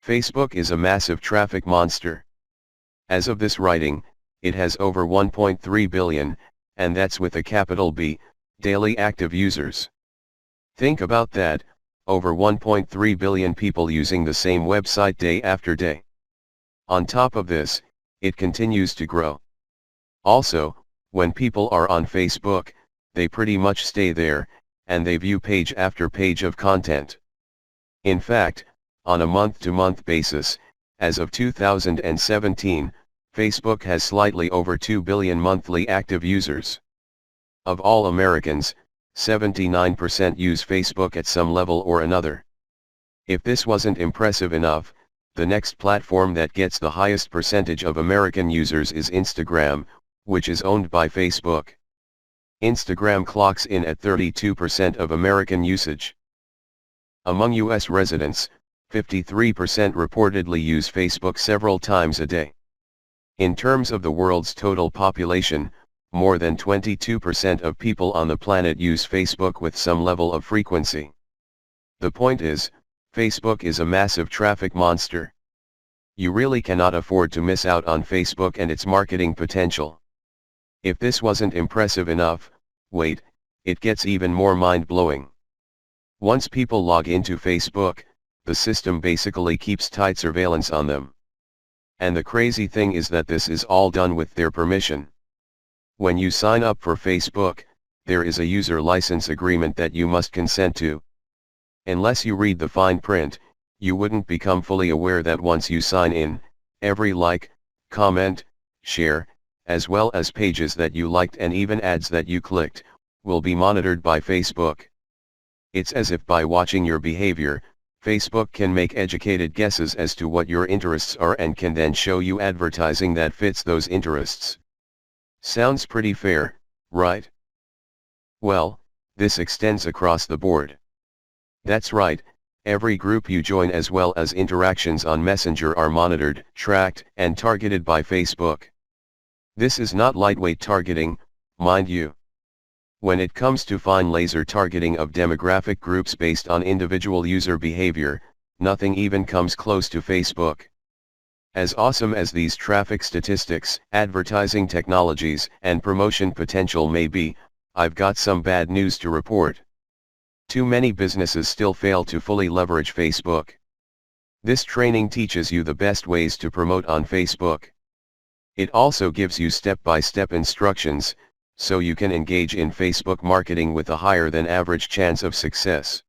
Facebook is a massive traffic monster. As of this writing, it has over 1.3 billion, and that's with a capital B, daily active users. Think about that, over 1.3 billion people using the same website day after day. On top of this, it continues to grow. Also, when people are on Facebook, they pretty much stay there, and they view page after page of content. In fact, on a month-to-month basis, as of 2017, Facebook has slightly over 2 billion monthly active users. Of all Americans, 79% use Facebook at some level or another. If this wasn't impressive enough, the next platform that gets the highest percentage of American users is Instagram, which is owned by Facebook. Instagram clocks in at 32% of American usage. Among US residents, 53% reportedly use Facebook several times a day. In terms of the world's total population, more than 22% of people on the planet use Facebook with some level of frequency. The point is, Facebook is a massive traffic monster. You really cannot afford to miss out on Facebook and its marketing potential. If this wasn't impressive enough, wait, it gets even more mind-blowing. Once people log into Facebook, the system basically keeps tight surveillance on them. And the crazy thing is that this is all done with their permission. When you sign up for Facebook, there is a user license agreement that you must consent to. Unless you read the fine print, you wouldn't become fully aware that once you sign in, every like, comment, share, as well as pages that you liked and even ads that you clicked, will be monitored by Facebook. It's as if by watching your behavior, Facebook can make educated guesses as to what your interests are and can then show you advertising that fits those interests. Sounds pretty fair, right? Well, this extends across the board. That's right, every group you join as well as interactions on Messenger are monitored, tracked, and targeted by Facebook. This is not lightweight targeting, mind you. When it comes to fine laser targeting of demographic groups based on individual user behavior, nothing even comes close to Facebook. As awesome as these traffic statistics, advertising technologies, and promotion potential may be, I've got some bad news to report. Too many businesses still fail to fully leverage Facebook. This training teaches you the best ways to promote on Facebook. It also gives you step-by-step instructions, so you can engage in Facebook marketing with a higher than average chance of success.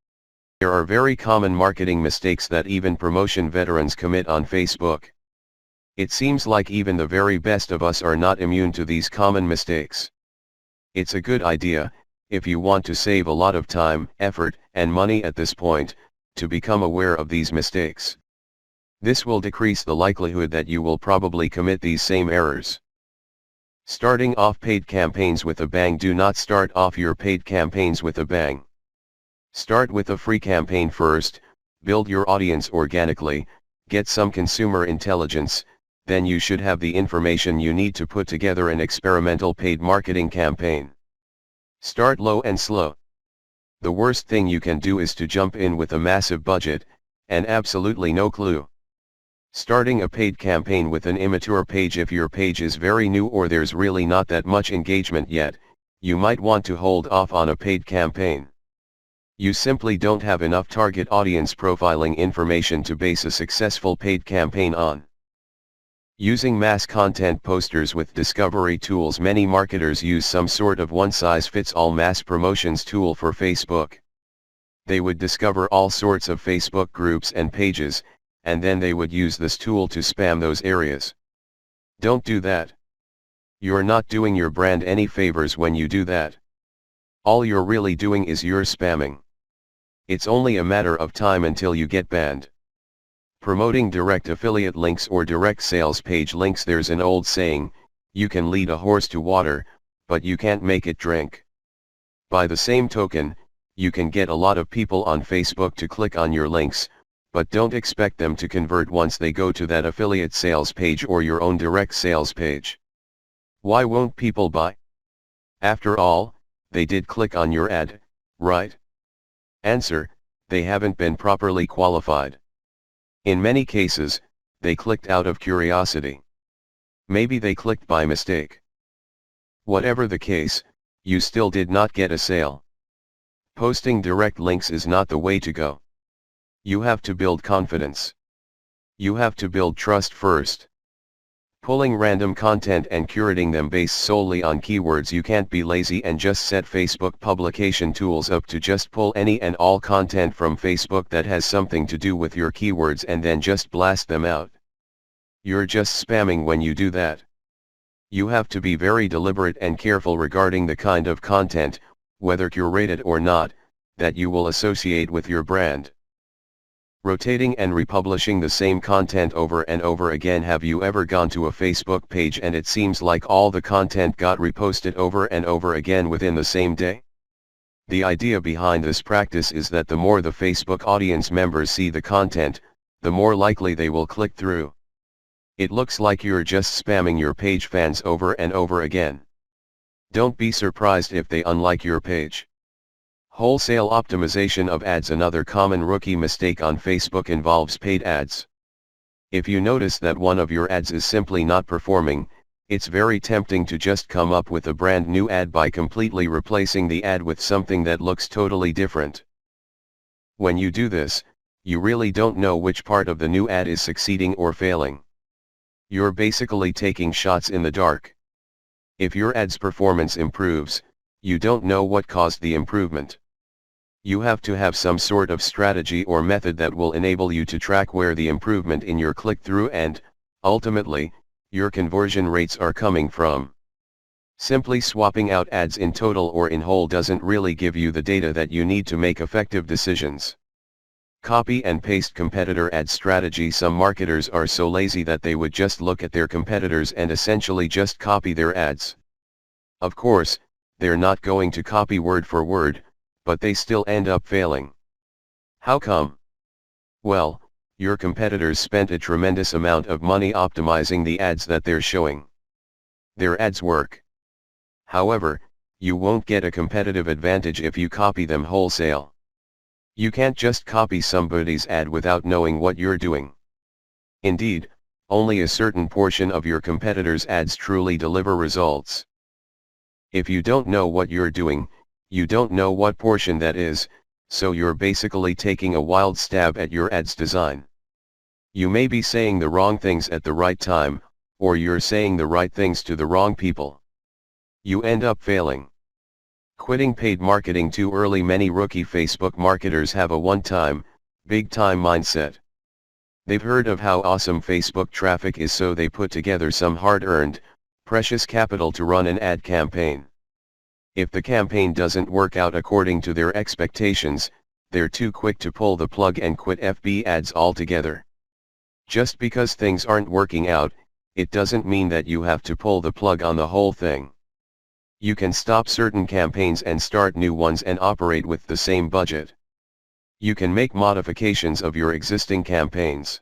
There are very common marketing mistakes that even promotion veterans commit on Facebook. It seems like even the very best of us are not immune to these common mistakes. It's a good idea, if you want to save a lot of time, effort, and money at this point, to become aware of these mistakes. This will decrease the likelihood that you will probably commit these same errors. Starting off paid campaigns with a bang. Do not start off your paid campaigns with a bang. Start with a free campaign first, build your audience organically, get some consumer intelligence, then you should have the information you need to put together an experimental paid marketing campaign. Start low and slow. The worst thing you can do is to jump in with a massive budget, and absolutely no clue. Starting a paid campaign with an immature page. If your page is very new or there's really not that much engagement yet, you might want to hold off on a paid campaign. You simply don't have enough target audience profiling information to base a successful paid campaign on. Using mass content posters with discovery tools. Many marketers use some sort of one-size-fits-all mass promotions tool for Facebook. They would discover all sorts of Facebook groups and pages, and then they would use this tool to spam those areas. Don't do that. You're not doing your brand any favors when you do that. All you're really doing is you're spamming. It's only a matter of time until you get banned. Promoting direct affiliate links or direct sales page links. There's an old saying, you can lead a horse to water, but you can't make it drink. By the same token, you can get a lot of people on Facebook to click on your links, but don't expect them to convert once they go to that affiliate sales page or your own direct sales page. Why won't people buy? After all, they did click on your ad, right? Answer: they haven't been properly qualified. In many cases, they clicked out of curiosity. Maybe they clicked by mistake. Whatever the case, you still did not get a sale. Posting direct links is not the way to go. You have to build confidence. You have to build trust first. Pulling random content and curating them based solely on keywords. You can't be lazy and just set Facebook publication tools up to just pull any and all content from Facebook that has something to do with your keywords and then just blast them out. You're just spamming when you do that. You have to be very deliberate and careful regarding the kind of content, whether curated or not, that you will associate with your brand. Rotating and republishing the same content over and over again. Have you ever gone to a Facebook page and it seems like all the content got reposted over and over again within the same day? The idea behind this practice is that the more the Facebook audience members see the content, the more likely they will click through. It looks like you're just spamming your page fans over and over again. Don't be surprised if they unlike your page. Wholesale optimization of ads. Another common rookie mistake on Facebook involves paid ads. If you notice that one of your ads is simply not performing, it's very tempting to just come up with a brand new ad by completely replacing the ad with something that looks totally different. When you do this, you really don't know which part of the new ad is succeeding or failing. You're basically taking shots in the dark. If your ad's performance improves, you don't know what caused the improvement. You have to have some sort of strategy or method that will enable you to track where the improvement in your click-through and, ultimately, your conversion rates are coming from. Simply swapping out ads in total or in whole doesn't really give you the data that you need to make effective decisions. Copy and paste competitor ad strategy. Some marketers are so lazy that they would just look at their competitors and essentially just copy their ads. Of course, they're not going to copy word for word, but they still end up failing. How come? Well, your competitors spent a tremendous amount of money optimizing the ads that they're showing. Their ads work. However, you won't get a competitive advantage if you copy them wholesale. You can't just copy somebody's ad without knowing what you're doing. Indeed, only a certain portion of your competitors' ads truly deliver results. If you don't know what you're doing, you don't know what portion that is, so you're basically taking a wild stab at your ad's design. You may be saying the wrong things at the right time, or you're saying the right things to the wrong people. You end up failing. Quitting paid marketing too early. Many rookie Facebook marketers have a one-time, big-time mindset. They've heard of how awesome Facebook traffic is, so they put together some hard-earned, precious capital to run an ad campaign. If the campaign doesn't work out according to their expectations, they're too quick to pull the plug and quit FB ads altogether. Just because things aren't working out, it doesn't mean that you have to pull the plug on the whole thing. You can stop certain campaigns and start new ones and operate with the same budget. You can make modifications of your existing campaigns.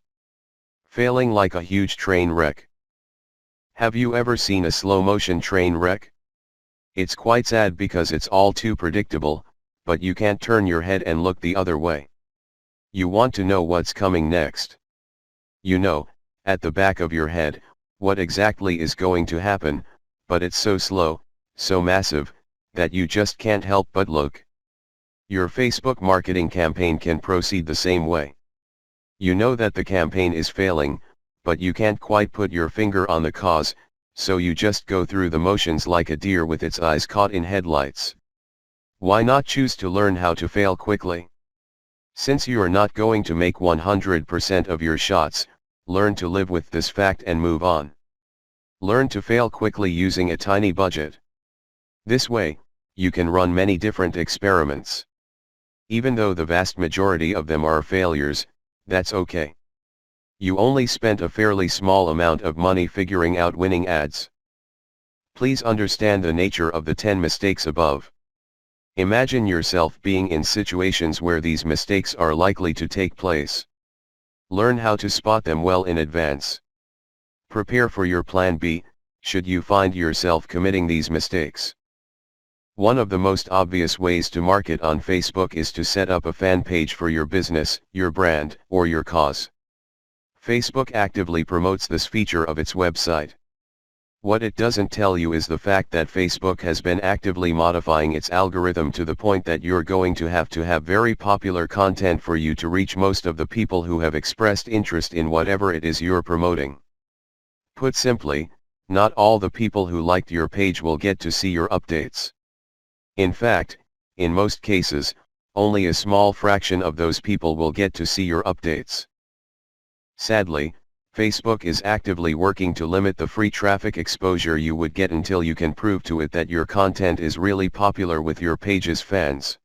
Failing like a huge train wreck. Have you ever seen a slow-motion train wreck? It's quite sad because it's all too predictable, but you can't turn your head and look the other way. You want to know what's coming next. You know, at the back of your head, what exactly is going to happen, but it's so slow, so massive, that you just can't help but look. Your Facebook marketing campaign can proceed the same way. You know that the campaign is failing, but you can't quite put your finger on the cause, so you just go through the motions like a deer with its eyes caught in headlights. Why not choose to learn how to fail quickly? Since you are not going to make 100% of your shots, learn to live with this fact and move on. Learn to fail quickly using a tiny budget. This way, you can run many different experiments. Even though the vast majority of them are failures, that's okay. You only spent a fairly small amount of money figuring out winning ads. Please understand the nature of the 10 mistakes above. Imagine yourself being in situations where these mistakes are likely to take place. Learn how to spot them well in advance. Prepare for your plan B, should you find yourself committing these mistakes. One of the most obvious ways to market on Facebook is to set up a fan page for your business, your brand, or your cause. Facebook actively promotes this feature of its website. What it doesn't tell you is the fact that Facebook has been actively modifying its algorithm to the point that you're going to have very popular content for you to reach most of the people who have expressed interest in whatever it is you're promoting. Put simply, not all the people who liked your page will get to see your updates. In fact, in most cases, only a small fraction of those people will get to see your updates. Sadly, Facebook is actively working to limit the free traffic exposure you would get until you can prove to it that your content is really popular with your page's fans.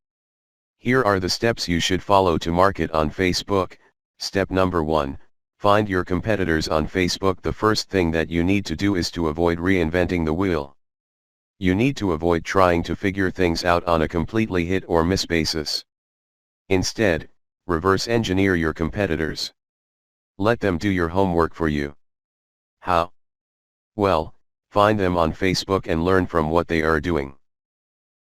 Here are the steps you should follow to market on Facebook. Step number 1, find your competitors on Facebook. The first thing that you need to do is to avoid reinventing the wheel. You need to avoid trying to figure things out on a completely hit or miss basis. Instead, reverse engineer your competitors. Let them do your homework for you. How? Well, find them on Facebook and learn from what they are doing.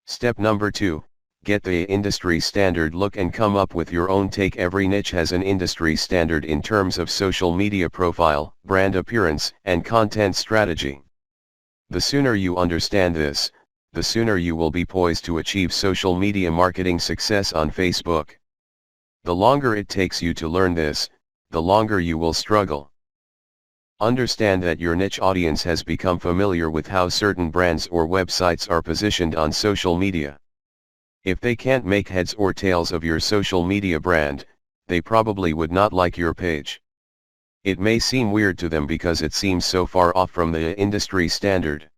Step number 2, get the industry standard look and come up with your own take. Every niche has an industry standard in terms of social media profile, brand appearance, and content strategy. The sooner you understand this, the sooner you will be poised to achieve social media marketing success on Facebook. The longer it takes you to learn this, the longer you will struggle. Understand that your niche audience has become familiar with how certain brands or websites are positioned on social media. If they can't make heads or tails of your social media brand, they probably would not like your page. It may seem weird to them because it seems so far off from the industry standard.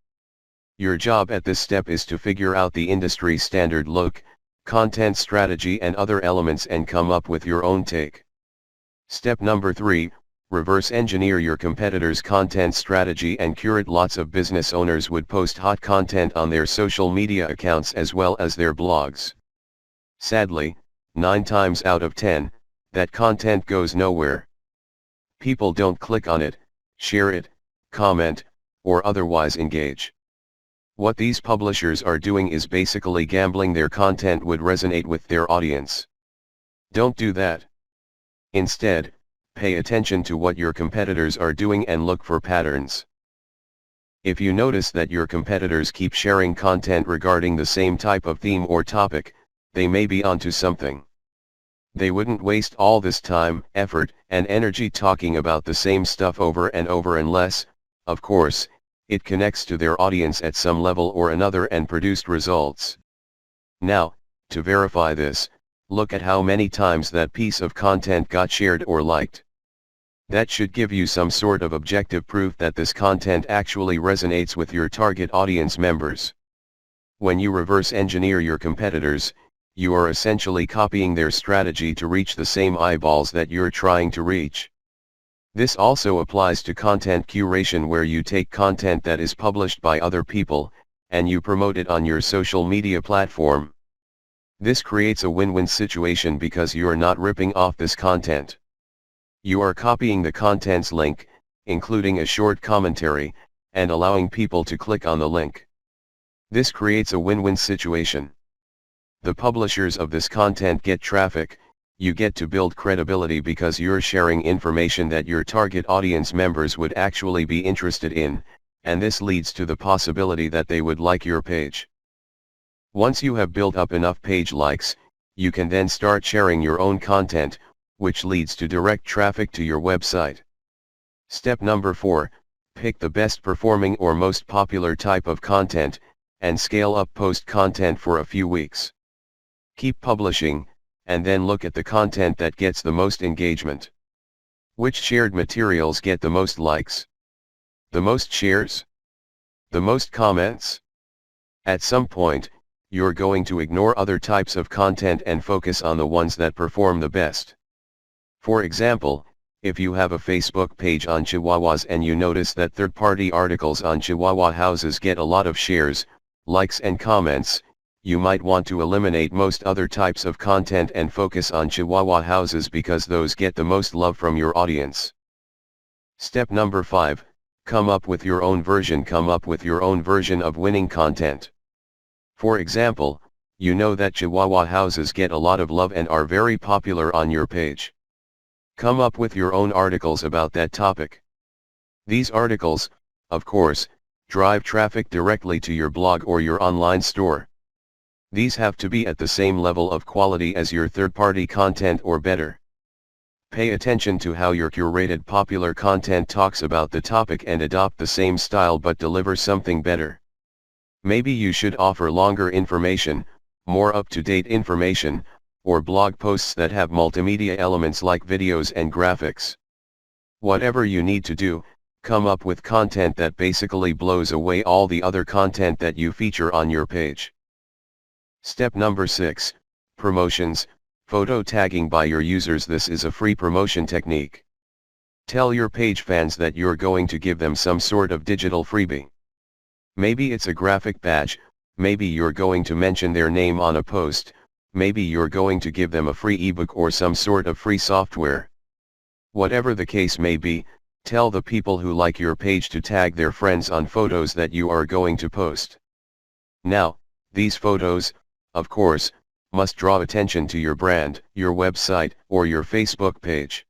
Your job at this step is to figure out the industry standard look, content strategy and other elements and come up with your own take. Step number 3, reverse engineer your competitors' content strategy and curate. Lots of business owners would post hot content on their social media accounts as well as their blogs. Sadly, 9 times out of 10, that content goes nowhere. People don't click on it, share it, comment, or otherwise engage. What these publishers are doing is basically gambling their content would resonate with their audience. Don't do that. Instead, pay attention to what your competitors are doing and look for patterns. If you notice that your competitors keep sharing content regarding the same type of theme or topic, they may be onto something. They wouldn't waste all this time, effort, and energy talking about the same stuff over and over unless, of course, it connects to their audience at some level or another and produced results. Now, to verify this, look at how many times that piece of content got shared or liked. That should give you some sort of objective proof that this content actually resonates with your target audience members. When you reverse engineer your competitors, you are essentially copying their strategy to reach the same eyeballs that you're trying to reach. This also applies to content curation, where you take content that is published by other people, and you promote it on your social media platform. This creates a win-win situation because you are not ripping off this content. You are copying the content's link, including a short commentary, and allowing people to click on the link. This creates a win-win situation. The publishers of this content get traffic, you get to build credibility because you're sharing information that your target audience members would actually be interested in, and this leads to the possibility that they would like your page. Once you have built up enough page likes, you can then start sharing your own content, which leads to direct traffic to your website. Step number 4, pick the best performing or most popular type of content, and scale up post content for a few weeks. Keep publishing, and then look at the content that gets the most engagement. Which shared materials get the most likes? The most shares? The most comments? At some point, you're going to ignore other types of content and focus on the ones that perform the best. For example, if you have a Facebook page on Chihuahuas and you notice that third-party articles on Chihuahua houses get a lot of shares, likes and comments, you might want to eliminate most other types of content and focus on Chihuahua houses because those get the most love from your audience. Step number 5, come up with your own version. Come up with your own version of winning content. For example, you know that Chihuahua houses get a lot of love and are very popular on your page. Come up with your own articles about that topic. These articles, of course, drive traffic directly to your blog or your online store. These have to be at the same level of quality as your third-party content or better. Pay attention to how your curated popular content talks about the topic and adopt the same style but deliver something better. Maybe you should offer longer information, more up-to-date information, or blog posts that have multimedia elements like videos and graphics. Whatever you need to do, come up with content that basically blows away all the other content that you feature on your page. Step number 6, Promotions. Photo tagging by your users. This is a free promotion technique. Tell your page fans that you're going to give them some sort of digital freebie. Maybe it's a graphic badge, maybe you're going to mention their name on a post, maybe you're going to give them a free ebook or some sort of free software. Whatever the case may be, tell the people who like your page to tag their friends on photos that you are going to post. Now, these photos, of course, must draw attention to your brand, your website, or your Facebook page.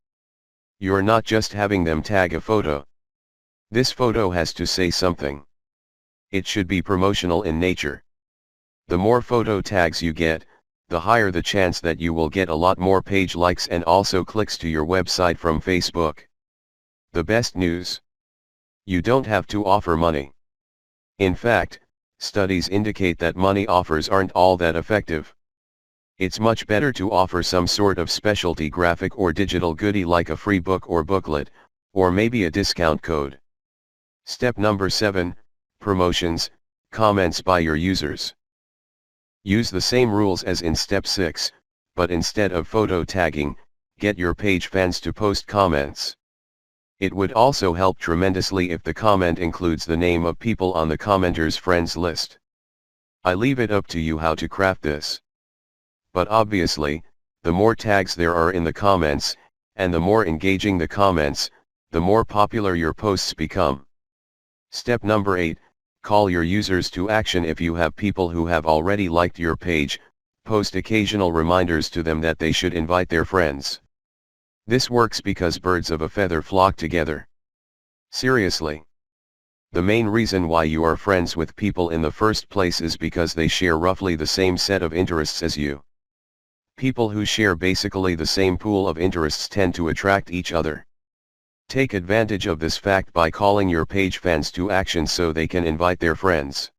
You're not just having them tag a photo. This photo has to say something. It should be promotional in nature. The more photo tags you get, the higher the chance that you will get a lot more page likes and also clicks to your website from Facebook. The best news: you don't have to offer money. In fact, studies indicate that money offers aren't all that effective. It's much better to offer some sort of specialty graphic or digital goodie like a free book or booklet, or maybe a discount code. Step number 7, Promotions. Comments by your users. Use the same rules as in step 6, but instead of photo tagging, get your page fans to post comments. It would also help tremendously if the comment includes the name of people on the commenter's friends list. I leave it up to you how to craft this. But obviously, the more tags there are in the comments, and the more engaging the comments, the more popular your posts become. Step number 8, Call your users to action. If you have people who have already liked your page, post occasional reminders to them that they should invite their friends. This works because birds of a feather flock together. Seriously. The main reason why you are friends with people in the first place is because they share roughly the same set of interests as you. People who share basically the same pool of interests tend to attract each other. Take advantage of this fact by calling your page fans to action so they can invite their friends.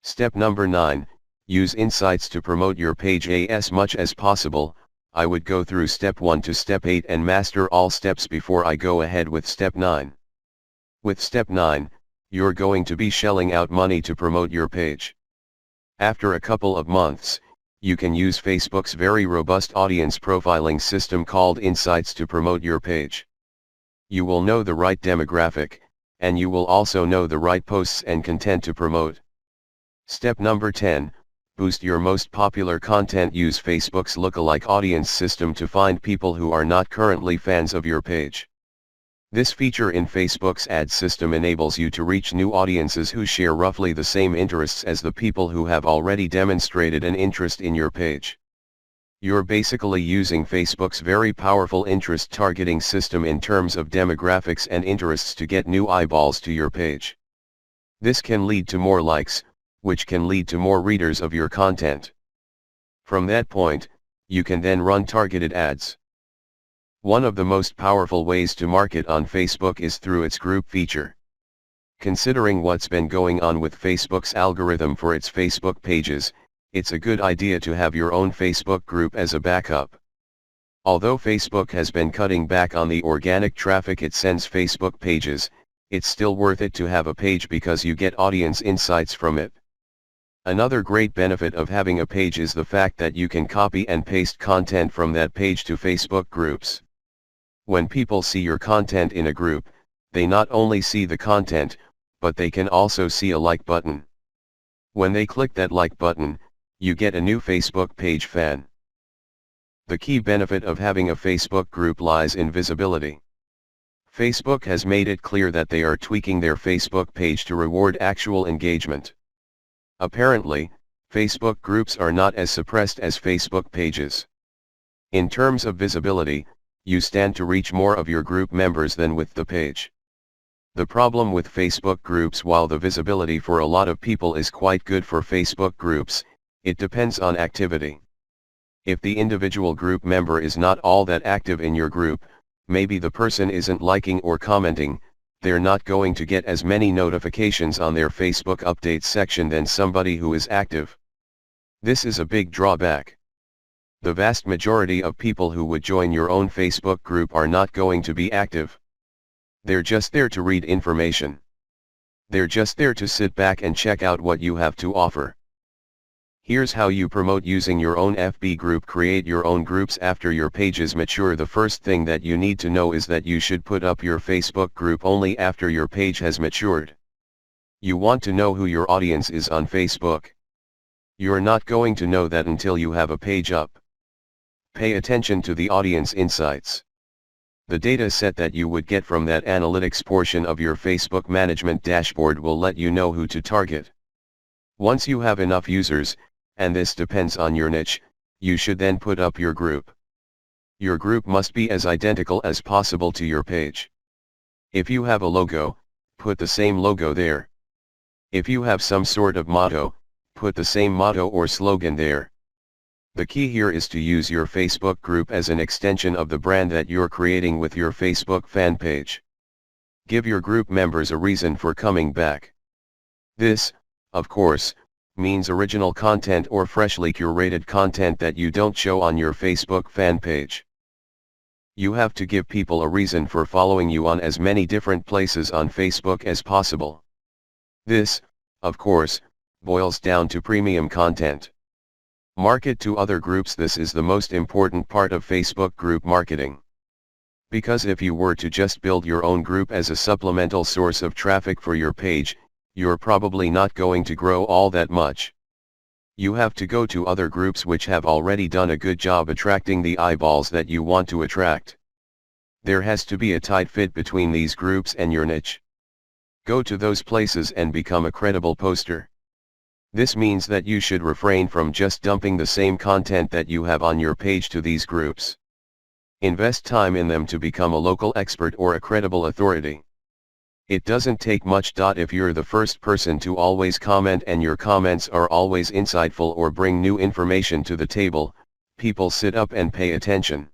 Step number 9, Use insights to promote your page as much as possible. I would go through step 1 to step 8 and master all steps before I go ahead with step 9. With step 9, you're going to be shelling out money to promote your page. After a couple of months, you can use Facebook's very robust audience profiling system called Insights to promote your page. You will know the right demographic, and you will also know the right posts and content to promote. Step number 10, Boost your most popular content. Use Facebook's lookalike audience system to find people who are not currently fans of your page. This feature in Facebook's ad system enables you to reach new audiences who share roughly the same interests as the people who have already demonstrated an interest in your page. You're basically using Facebook's very powerful interest targeting system in terms of demographics and interests to get new eyeballs to your page. This can lead to more likes, which can lead to more readers of your content. From that point, you can then run targeted ads. One of the most powerful ways to market on Facebook is through its group feature. Considering what's been going on with Facebook's algorithm for its Facebook pages, it's a good idea to have your own Facebook group as a backup. Although Facebook has been cutting back on the organic traffic it sends Facebook pages, it's still worth it to have a page because you get audience insights from it. Another great benefit of having a page is the fact that you can copy and paste content from that page to Facebook groups. When people see your content in a group, they not only see the content, but they can also see a like button. When they click that like button, you get a new Facebook page fan. The key benefit of having a Facebook group lies in visibility. Facebook has made it clear that they are tweaking their Facebook page to reward actual engagement. Apparently, Facebook groups are not as suppressed as Facebook pages. In terms of visibility, you stand to reach more of your group members than with the page. The problem with Facebook groups, while the visibility for a lot of people is quite good for Facebook groups, it depends on activity. If the individual group member is not all that active in your group, maybe the person isn't liking or commenting, they're not going to get as many notifications on their Facebook updates section than somebody who is active. This is a big drawback. The vast majority of people who would join your own Facebook group are not going to be active. They're just there to read information. They're just there to sit back and check out what you have to offer. Here's how you promote using your own FB group. Create your own groups after your pages mature. The first thing that you need to know is that you should put up your Facebook group only after your page has matured. You want to know who your audience is on Facebook. You're not going to know that until you have a page up. Pay attention to the audience insights. The data set that you would get from that analytics portion of your Facebook management dashboard will let you know who to target. Once you have enough users, and this depends on your niche, you should then put up your group. Your group must be as identical as possible to your page. If you have a logo, put the same logo there. If you have some sort of motto, put the same motto or slogan there. The key here is to use your Facebook group as an extension of the brand that you're creating with your Facebook fan page. Give your group members a reason for coming back. This, of course, means original content or freshly curated content that you don't show on your Facebook fan page. You have to give people a reason for following you on as many different places on Facebook as possible. This, of course, boils down to premium content. Market to other groups. This is the most important part of Facebook group marketing. Because if you were to just build your own group as a supplemental source of traffic for your page, you're probably not going to grow all that much. You have to go to other groups which have already done a good job attracting the eyeballs that you want to attract. There has to be a tight fit between these groups and your niche. Go to those places and become a credible poster. This means that you should refrain from just dumping the same content that you have on your page to these groups. Invest time in them to become a local expert or a credible authority. It doesn't take much. If you're the first person to always comment and your comments are always insightful or bring new information to the table, people sit up and pay attention.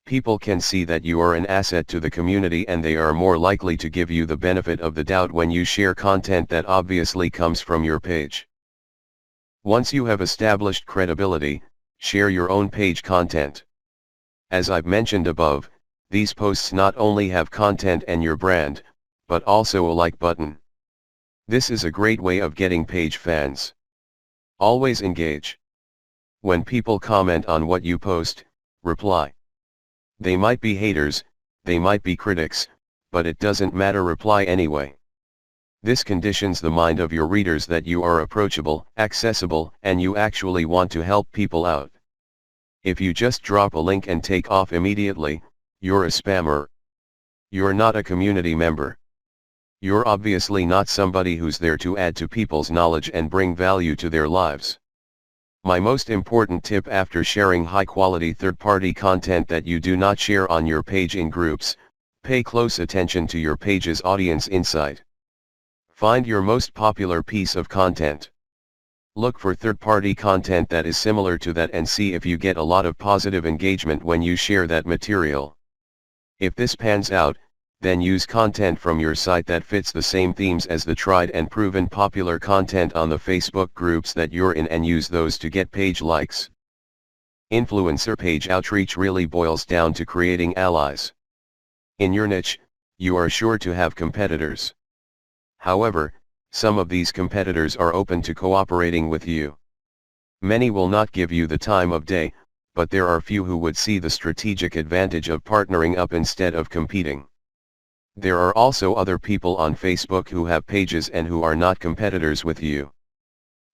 People can see that you are an asset to the community and they are more likely to give you the benefit of the doubt when you share content that obviously comes from your page. Once you have established credibility, share your own page content. As I've mentioned above, these posts not only have content and your brand, but also a like button. This is a great way of getting page fans. Always engage. When people comment on what you post, reply. They might be haters, they might be critics, but it doesn't matter, reply anyway. This conditions the mind of your readers that you are approachable, accessible, and you actually want to help people out. If you just drop a link and take off immediately, you're a spammer. You're not a community member. You're obviously not somebody who's there to add to people's knowledge and bring value to their lives. My most important tip after sharing high-quality third-party content that you do not share on your page in groups: pay close attention to your page's audience insight. Find your most popular piece of content. Look for third-party content that is similar to that and see if you get a lot of positive engagement when you share that material. If this pans out, then use content from your site that fits the same themes as the tried and proven popular content on the Facebook groups that you're in and use those to get page likes. Influencer page outreach really boils down to creating allies. In your niche, you are sure to have competitors. However, some of these competitors are open to cooperating with you. Many will not give you the time of day, but there are few who would see the strategic advantage of partnering up instead of competing. There are also other people on Facebook who have pages and who are not competitors with you.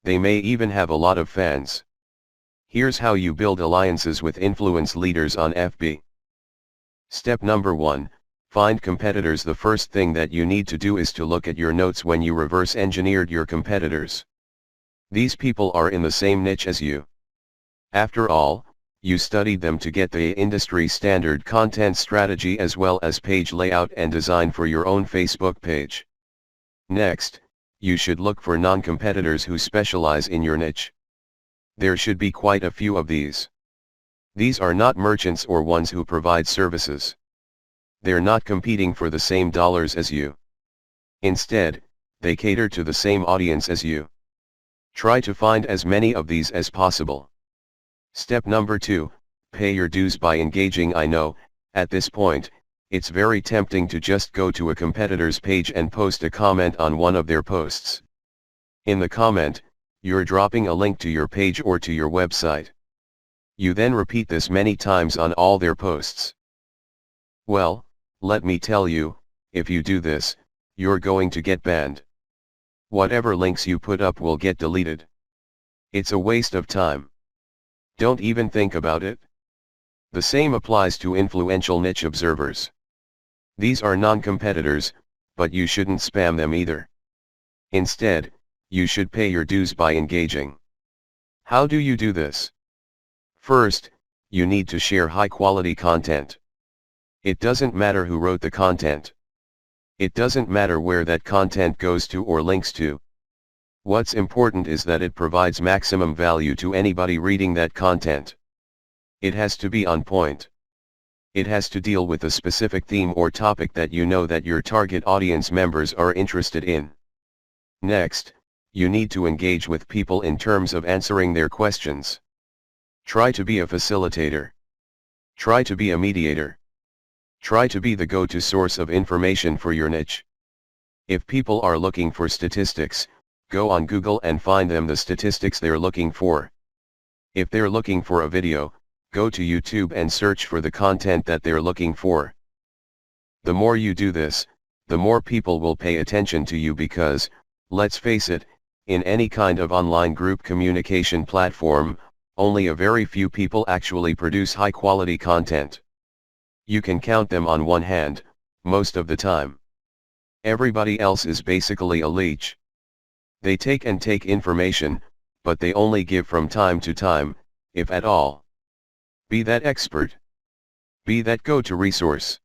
They may even have a lot of fans. Here's how you build alliances with influence leaders on FB. Step number 1, find competitors. The first thing that you need to do is to look at your notes when you reverse engineered your competitors. These people are in the same niche as you. After all, you studied them to get the industry standard content strategy as well as page layout and design for your own Facebook page. Next, you should look for non-competitors who specialize in your niche. There should be quite a few of these. These are not merchants or ones who provide services. They're not competing for the same dollars as you. Instead, they cater to the same audience as you. Try to find as many of these as possible. Step number 2, pay your dues by engaging. I know, at this point, it's very tempting to just go to a competitor's page and post a comment on one of their posts. In the comment, you're dropping a link to your page or to your website. You then repeat this many times on all their posts. Well, let me tell you, if you do this, you're going to get banned. Whatever links you put up will get deleted. It's a waste of time. Don't even think about it. The same applies to influential niche observers. These are non-competitors, but you shouldn't spam them either. Instead, you should pay your dues by engaging. How do you do this? First, you need to share high-quality content. It doesn't matter who wrote the content. It doesn't matter where that content goes to or links to. What's important is that it provides maximum value to anybody reading that content. It has to be on point. It has to deal with a specific theme or topic that you know that your target audience members are interested in. Next, you need to engage with people in terms of answering their questions. Try to be a facilitator. Try to be a mediator. Try to be the go-to source of information for your niche. If people are looking for statistics, go on Google and find them the statistics they're looking for. If they're looking for a video, go to YouTube and search for the content that they're looking for. The more you do this, the more people will pay attention to you because, let's face it, in any kind of online group communication platform, only a very few people actually produce high-quality content. You can count them on one hand, most of the time. Everybody else is basically a leech. They take information, but they only give from time to time, if at all. Be that expert. Be that go-to resource.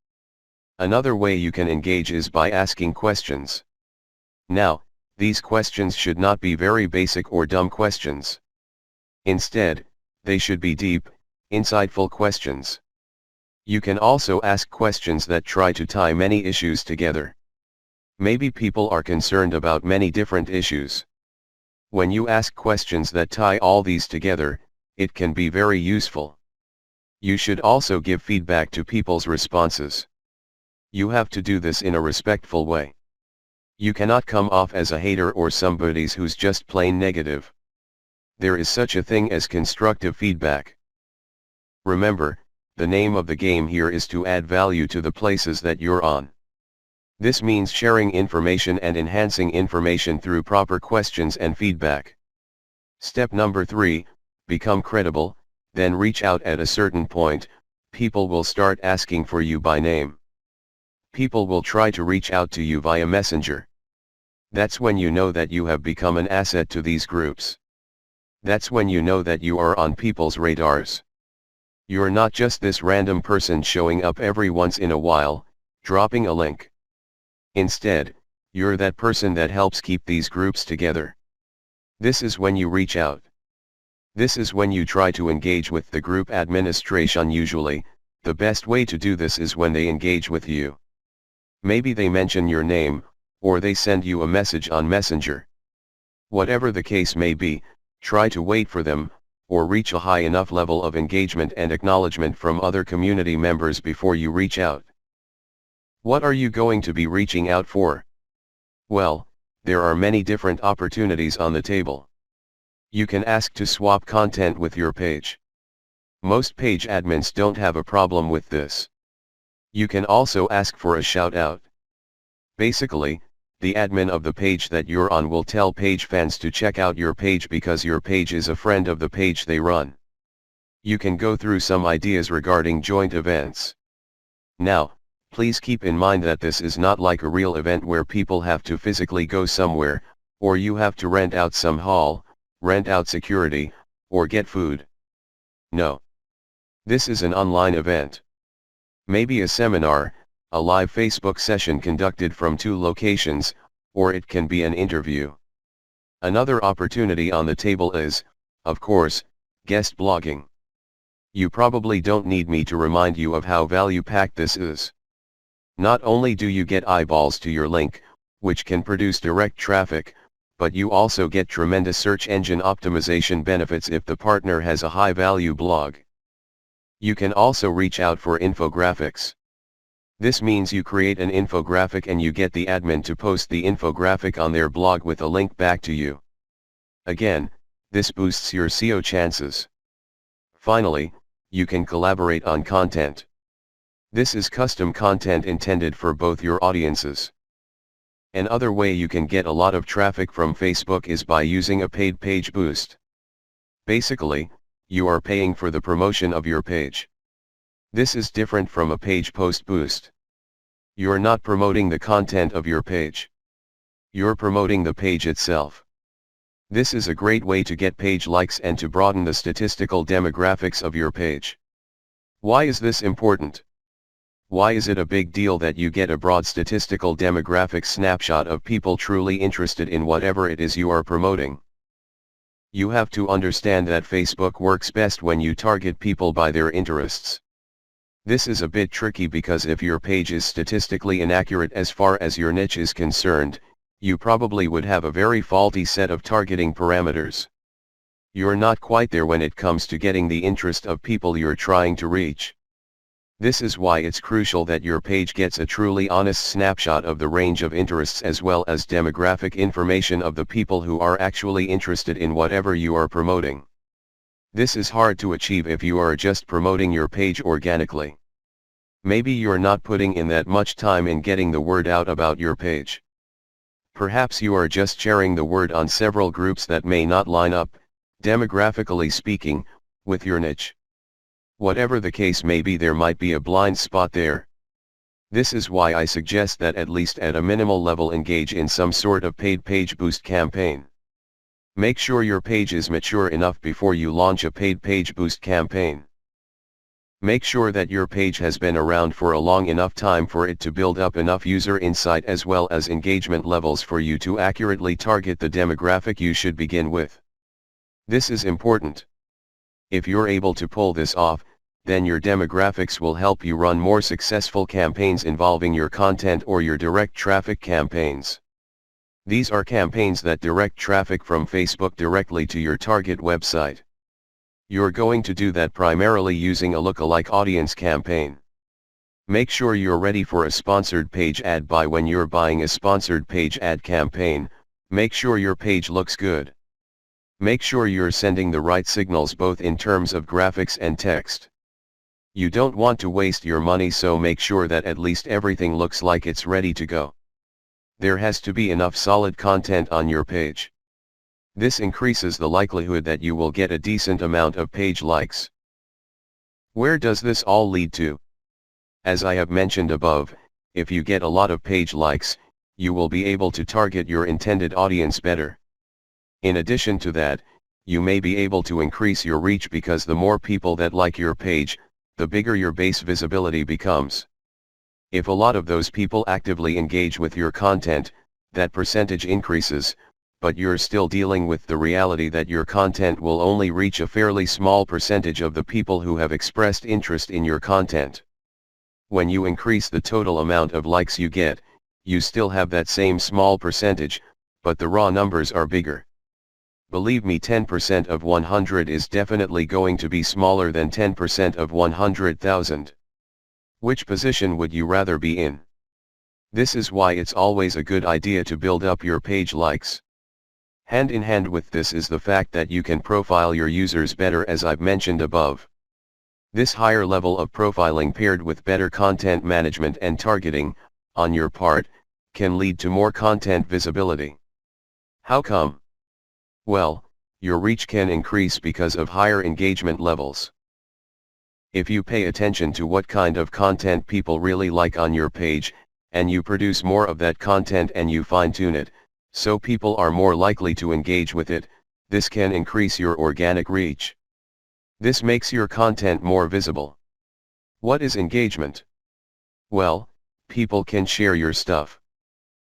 Another way you can engage is by asking questions. Now, these questions should not be very basic or dumb questions. Instead, they should be deep, insightful questions. You can also ask questions that try to tie many issues together. Maybe people are concerned about many different issues. When you ask questions that tie all these together, it can be very useful. You should also give feedback to people's responses. You have to do this in a respectful way. You cannot come off as a hater or somebody who's just plain negative. There is such a thing as constructive feedback. Remember, the name of the game here is to add value to the places that you're on. This means sharing information and enhancing information through proper questions and feedback. Step number 3, become credible, then reach out at a certain point, people will start asking for you by name. People will try to reach out to you via Messenger. That's when you know that you have become an asset to these groups. That's when you know that you are on people's radars. You're not just this random person showing up every once in a while, dropping a link. Instead, you're that person that helps keep these groups together. This is when you reach out. This is when you try to engage with the group administration. Usually, the best way to do this is when they engage with you. Maybe they mention your name, or they send you a message on Messenger. Whatever the case may be, try to wait for them, or reach a high enough level of engagement and acknowledgement from other community members before you reach out. What are you going to be reaching out for? Well, there are many different opportunities on the table. You can ask to swap content with your page. Most page admins don't have a problem with this. You can also ask for a shout out. Basically, the admin of the page that you're on will tell page fans to check out your page because your page is a friend of the page they run. You can go through some ideas regarding joint events. Now, please keep in mind that this is not like a real event where people have to physically go somewhere, or you have to rent out some hall, rent out security, or get food. No. This is an online event. Maybe a seminar, a live Facebook session conducted from 2 locations, or it can be an interview. Another opportunity on the table is, of course, guest blogging. You probably don't need me to remind you of how value-packed this is. Not only do you get eyeballs to your link, which can produce direct traffic, but you also get tremendous search engine optimization benefits if the partner has a high-value blog. You can also reach out for infographics. This means you create an infographic and you get the admin to post the infographic on their blog with a link back to you. Again, this boosts your SEO chances. Finally, you can collaborate on content. This is custom content intended for both your audiences. Another way you can get a lot of traffic from Facebook is by using a paid page boost. Basically, you are paying for the promotion of your page. This is different from a page post boost. You're not promoting the content of your page. You're promoting the page itself. This is a great way to get page likes and to broaden the statistical demographics of your page. Why is this important? Why is it a big deal that you get a broad statistical demographic snapshot of people truly interested in whatever it is you are promoting? You have to understand that Facebook works best when you target people by their interests. This is a bit tricky because if your page is statistically inaccurate as far as your niche is concerned, you probably would have a very faulty set of targeting parameters. You're not quite there when it comes to getting the interest of people you're trying to reach. This is why it's crucial that your page gets a truly honest snapshot of the range of interests as well as demographic information of the people who are actually interested in whatever you are promoting. This is hard to achieve if you are just promoting your page organically. Maybe you're not putting in that much time in getting the word out about your page. Perhaps you are just sharing the word on several groups that may not line up, demographically speaking, with your niche. Whatever the case may be, there might be a blind spot there. This is why I suggest that at least at a minimal level engage in some sort of paid page boost campaign. Make sure your page is mature enough before you launch a paid page boost campaign. Make sure that your page has been around for a long enough time for it to build up enough user insight as well as engagement levels for you to accurately target the demographic you should begin with. This is important. If you're able to pull this off, then your demographics will help you run more successful campaigns involving your content or your direct traffic campaigns. These are campaigns that direct traffic from Facebook directly to your target website. You're going to do that primarily using a lookalike audience campaign. Make sure you're ready for a sponsored page ad buy when you're buying a sponsored page ad campaign. Make sure your page looks good. Make sure you're sending the right signals both in terms of graphics and text. You don't want to waste your money, so make sure that at least everything looks like it's ready to go. There has to be enough solid content on your page. This increases the likelihood that you will get a decent amount of page likes. Where does this all lead to? As I have mentioned above, if you get a lot of page likes, you will be able to target your intended audience better. In addition to that, you may be able to increase your reach because the more people that like your page, the bigger your base visibility becomes. If a lot of those people actively engage with your content, that percentage increases, but you're still dealing with the reality that your content will only reach a fairly small percentage of the people who have expressed interest in your content. When you increase the total amount of likes you get, you still have that same small percentage, but the raw numbers are bigger. Believe me, 10% of 100 is definitely going to be smaller than 10% of 100,000. Which position would you rather be in? This is why it's always a good idea to build up your page likes. Hand in hand with this is the fact that you can profile your users better, as I've mentioned above. This higher level of profiling paired with better content management and targeting, on your part, can lead to more content visibility. How come? Well, your reach can increase because of higher engagement levels. If you pay attention to what kind of content people really like on your page, and you produce more of that content and you fine-tune it, so people are more likely to engage with it, this can increase your organic reach. This makes your content more visible. What is engagement? Well, people can share your stuff.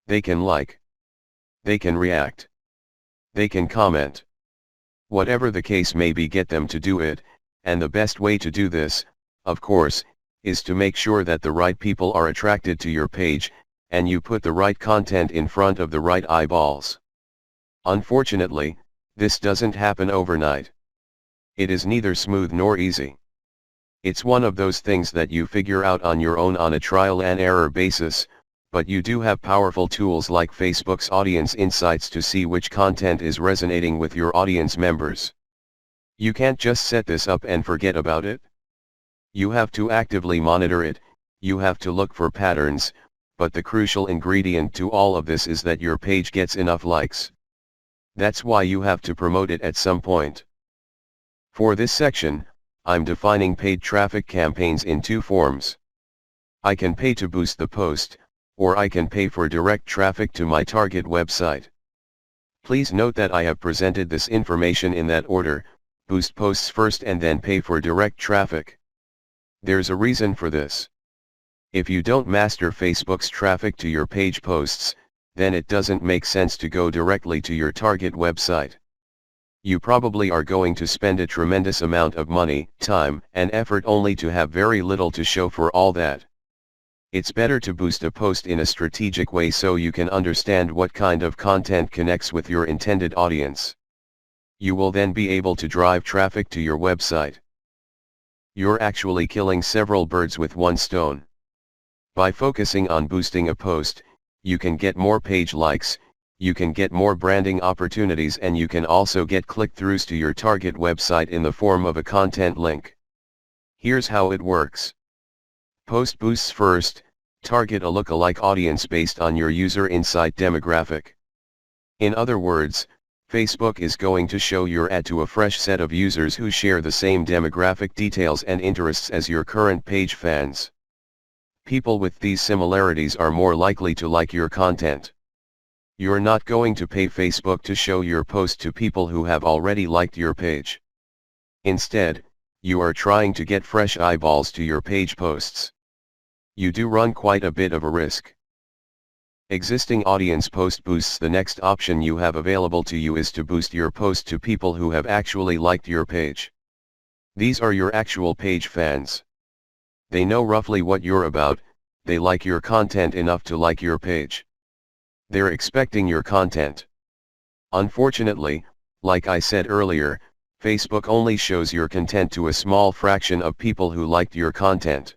They can like. They can react. They can comment. Whatever the case may be, get them to do it, and the best way to do this, of course, is to make sure that the right people are attracted to your page, and you put the right content in front of the right eyeballs. Unfortunately, this doesn't happen overnight. It is neither smooth nor easy. It's one of those things that you figure out on your own on a trial and error basis, but you do have powerful tools like Facebook's Audience Insights to see which content is resonating with your audience members. You can't just set this up and forget about it. You have to actively monitor it, you have to look for patterns, but the crucial ingredient to all of this is that your page gets enough likes. That's why you have to promote it at some point. For this section, I'm defining paid traffic campaigns in two forms. I can pay to boost the post, or I can pay for direct traffic to my target website. Please note that I have presented this information in that order: boost posts first and then pay for direct traffic. There's a reason for this. If you don't master Facebook's traffic to your page posts, then it doesn't make sense to go directly to your target website. You probably are going to spend a tremendous amount of money, time, and effort only to have very little to show for all that. It's better to boost a post in a strategic way so you can understand what kind of content connects with your intended audience. You will then be able to drive traffic to your website. You're actually killing several birds with one stone. By focusing on boosting a post, you can get more page likes, you can get more branding opportunities, and you can also get click-throughs to your target website in the form of a content link. Here's how it works. Post boosts first. Target a lookalike audience based on your user insight demographic. In other words, Facebook is going to show your ad to a fresh set of users who share the same demographic details and interests as your current page fans. People with these similarities are more likely to like your content. You're not going to pay Facebook to show your post to people who have already liked your page. Instead, you are trying to get fresh eyeballs to your page posts. You do run quite a bit of a risk. Existing audience post boosts. The next option you have available to you is to boost your post to people who have actually liked your page. These are your actual page fans. They know roughly what you're about, they like your content enough to like your page. They're expecting your content. Unfortunately, like I said earlier, Facebook only shows your content to a small fraction of people who liked your content.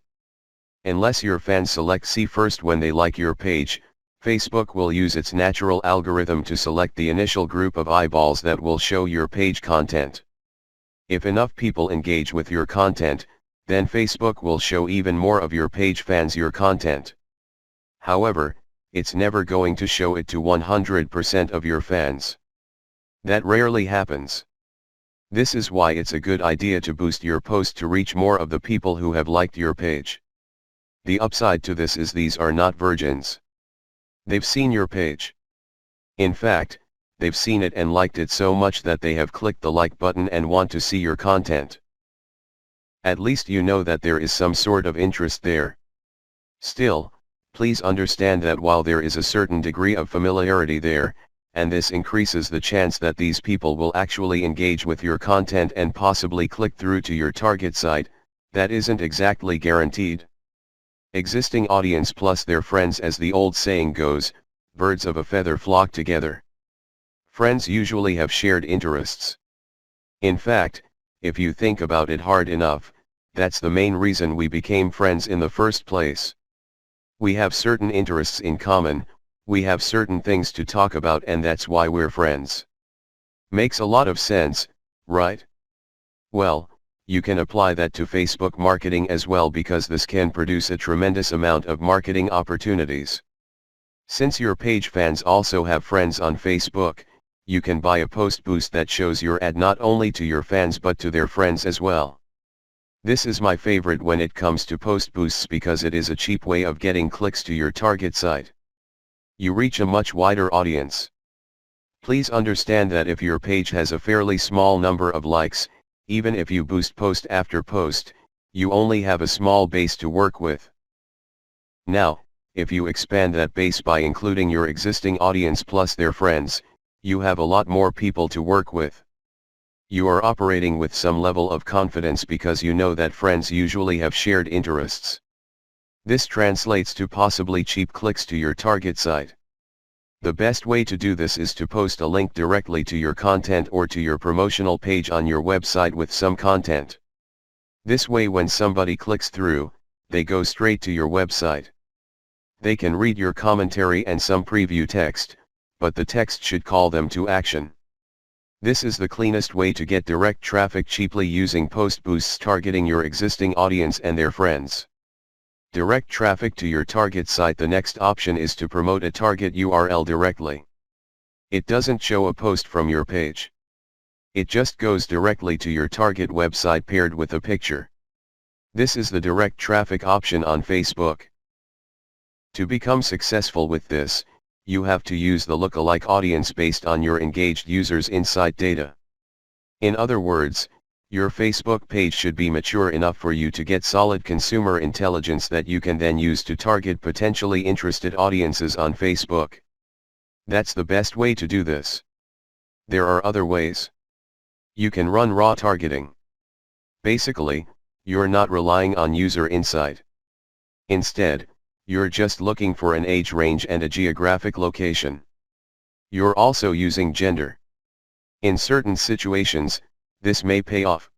Unless your fans select see first when they like your page, Facebook will use its natural algorithm to select the initial group of eyeballs that will show your page content. If enough people engage with your content, then Facebook will show even more of your page fans your content. However, it's never going to show it to 100% of your fans. That rarely happens. This is why it's a good idea to boost your post to reach more of the people who have liked your page. The upside to this is these are not virgins. They've seen your page. In fact, they've seen it and liked it so much that they have clicked the like button and want to see your content. At least you know that there is some sort of interest there. Still, please understand that while there is a certain degree of familiarity there, and this increases the chance that these people will actually engage with your content and possibly click through to your target site, that isn't exactly guaranteed. Existing audience plus their friends, as the old saying goes, birds of a feather flock together. Friends usually have shared interests. In fact, if you think about it hard enough, that's the main reason we became friends in the first place. We have certain interests in common, we have certain things to talk about, and that's why we're friends. Makes a lot of sense, right? Well, you can apply that to Facebook marketing as well, because this can produce a tremendous amount of marketing opportunities. Since your page fans also have friends on Facebook, you can buy a post boost that shows your ad not only to your fans but to their friends as well. This is my favorite when it comes to post boosts because it is a cheap way of getting clicks to your target site. You reach a much wider audience. Please understand that if your page has a fairly small number of likes, Even if you boost post after post, you only have a small base to work with. Now, if you expand that base by including your existing audience plus their friends, you have a lot more people to work with. You are operating with some level of confidence because you know that friends usually have shared interests. This translates to possibly cheap clicks to your target site. The best way to do this is to post a link directly to your content or to your promotional page on your website with some content. This way, when somebody clicks through, they go straight to your website. They can read your commentary and some preview text, but the text should call them to action. This is the cleanest way to get direct traffic cheaply using post boosts targeting your existing audience and their friends. Direct traffic to your target site. The next option is to promote a target URL directly. It doesn't show a post from your page. It just goes directly to your target website paired with a picture. This is the direct traffic option on Facebook. To become successful with this, you have to use the lookalike audience based on your engaged users' insight data. In other words, your Facebook page should be mature enough for you to get solid consumer intelligence that you can then use to target potentially interested audiences on Facebook. That's the best way to do this. There are other ways. You can run raw targeting. Basically, you're not relying on user insight. Instead, you're just looking for an age range and a geographic location. You're also using gender. In certain situations, this may pay off.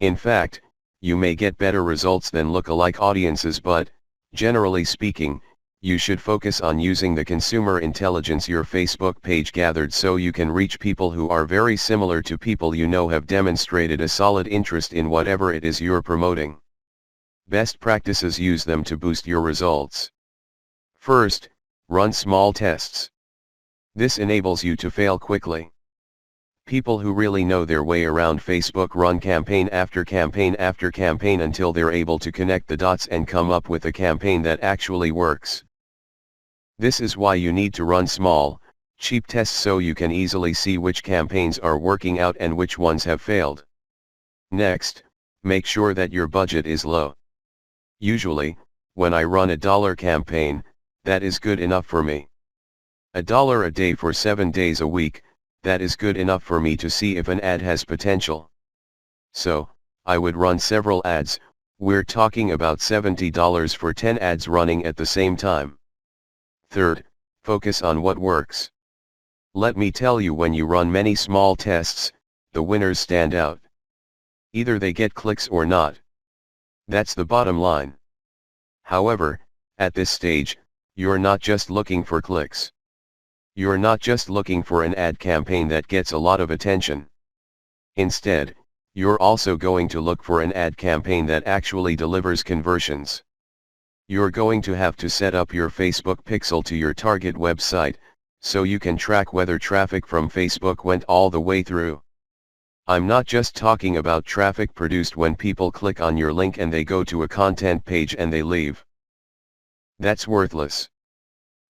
In fact, you may get better results than lookalike audiences, but, generally speaking, you should focus on using the consumer intelligence your Facebook page gathered so you can reach people who are very similar to people you know have demonstrated a solid interest in whatever it is you're promoting. Best practices: use them to boost your results. First, run small tests. This enables you to fail quickly. People who really know their way around Facebook run campaign after campaign after campaign until they're able to connect the dots and come up with a campaign that actually works. This is why you need to run small, cheap tests so you can easily see which campaigns are working out and which ones have failed. Next, make sure that your budget is low. Usually, when I run a $1 campaign, that is good enough for me. $1 a day for 7 days a week, that is good enough for me to see if an ad has potential. So, I would run several ads. We're talking about $70 for 10 ads running at the same time. Third, focus on what works. Let me tell you, when you run many small tests, the winners stand out. Either they get clicks or not. That's the bottom line. However, at this stage, you're not just looking for clicks. You're not just looking for an ad campaign that gets a lot of attention. Instead, you're also going to look for an ad campaign that actually delivers conversions. You're going to have to set up your Facebook pixel to your target website, so you can track whether traffic from Facebook went all the way through. I'm not just talking about traffic produced when people click on your link and they go to a content page and they leave. That's worthless.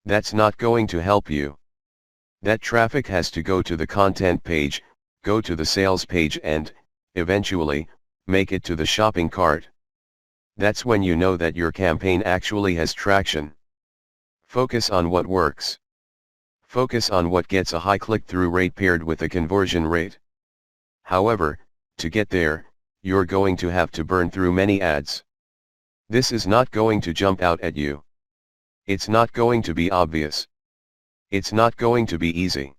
That's not going to help you. That traffic has to go to the content page, go to the sales page and, eventually, make it to the shopping cart. That's when you know that your campaign actually has traction. Focus on what works. Focus on what gets a high click-through rate paired with a conversion rate. However, to get there, you're going to have to burn through many ads. This is not going to jump out at you. It's not going to be obvious. It's not going to be easy.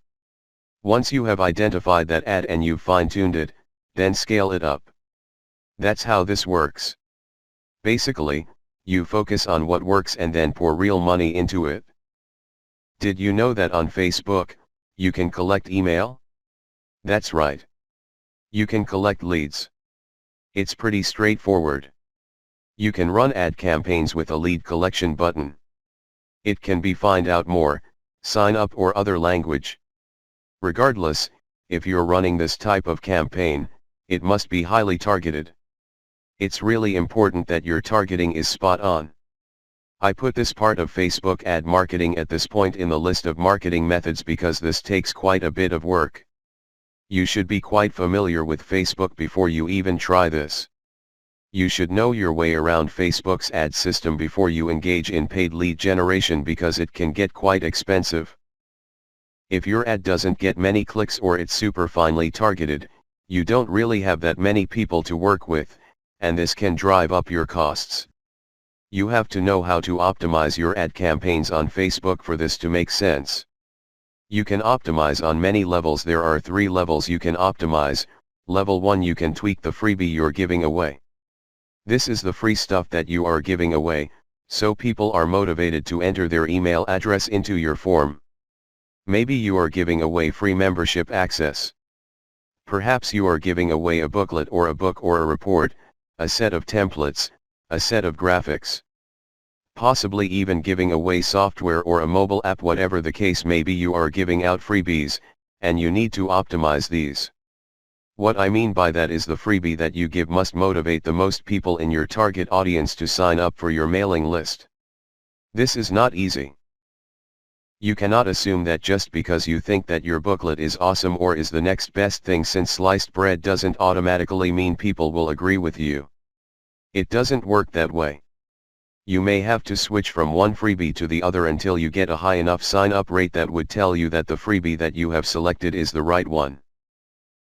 Once you have identified that ad and you've fine-tuned it, then scale it up. That's how this works. Basically, you focus on what works and then pour real money into it. Did you know that on Facebook, you can collect email? That's right. You can collect leads. It's pretty straightforward. You can run ad campaigns with a lead collection button. It can be find out more, sign up or other language. Regardless, if you're running this type of campaign, it must be highly targeted. It's really important that your targeting is spot on. I put this part of Facebook ad marketing at this point in the list of marketing methods because this takes quite a bit of work. You should be quite familiar with Facebook before you even try this. You should know your way around Facebook's ad system before you engage in paid lead generation because it can get quite expensive. If your ad doesn't get many clicks or it's super finely targeted, you don't really have that many people to work with, and this can drive up your costs. You have to know how to optimize your ad campaigns on Facebook for this to make sense. You can optimize on many levels. There are 3 levels you can optimize. Level 1, you can tweak the freebie you're giving away. This is the free stuff that you are giving away, so people are motivated to enter their email address into your form. Maybe you are giving away free membership access. Perhaps you are giving away a booklet or a book or a report, a set of templates, a set of graphics. Possibly even giving away software or a mobile app. Whatever the case may be, you are giving out freebies, and you need to optimize these. What I mean by that is the freebie that you give must motivate the most people in your target audience to sign up for your mailing list. This is not easy. You cannot assume that just because you think that your booklet is awesome or is the next best thing since sliced bread doesn't automatically mean people will agree with you. It doesn't work that way. You may have to switch from one freebie to the other until you get a high enough sign-up rate that would tell you that the freebie that you have selected is the right one.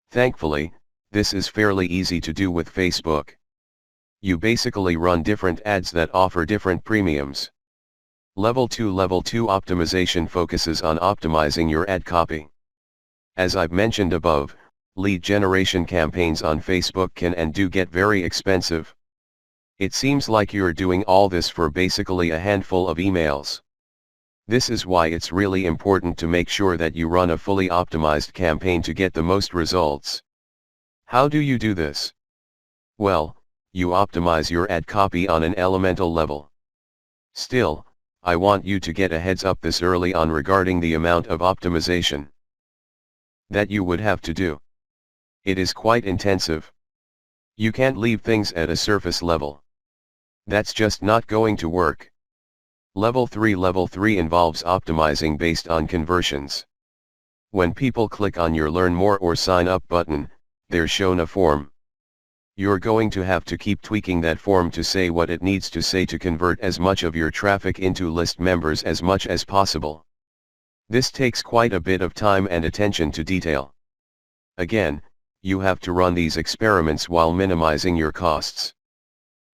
Thankfully, this is fairly easy to do with Facebook. You basically run different ads that offer different premiums. Level 2 optimization focuses on optimizing your ad copy. As I've mentioned above, lead generation campaigns on Facebook can and do get very expensive. It seems like you're doing all this for basically a handful of emails. This is why it's really important to make sure that you run a fully optimized campaign to get the most results. How do you do this? Well, you optimize your ad copy on an elemental level. Still, I want you to get a heads up this early on regarding the amount of optimization that you would have to do. It is quite intensive. You can't leave things at a surface level. That's just not going to work. Level 3 involves optimizing based on conversions. When people click on your Learn More or Sign Up button, they're shown a form. You're going to have to keep tweaking that form to say what it needs to say to convert as much of your traffic into list members as much as possible. This takes quite a bit of time and attention to detail. Again, you have to run these experiments while minimizing your costs.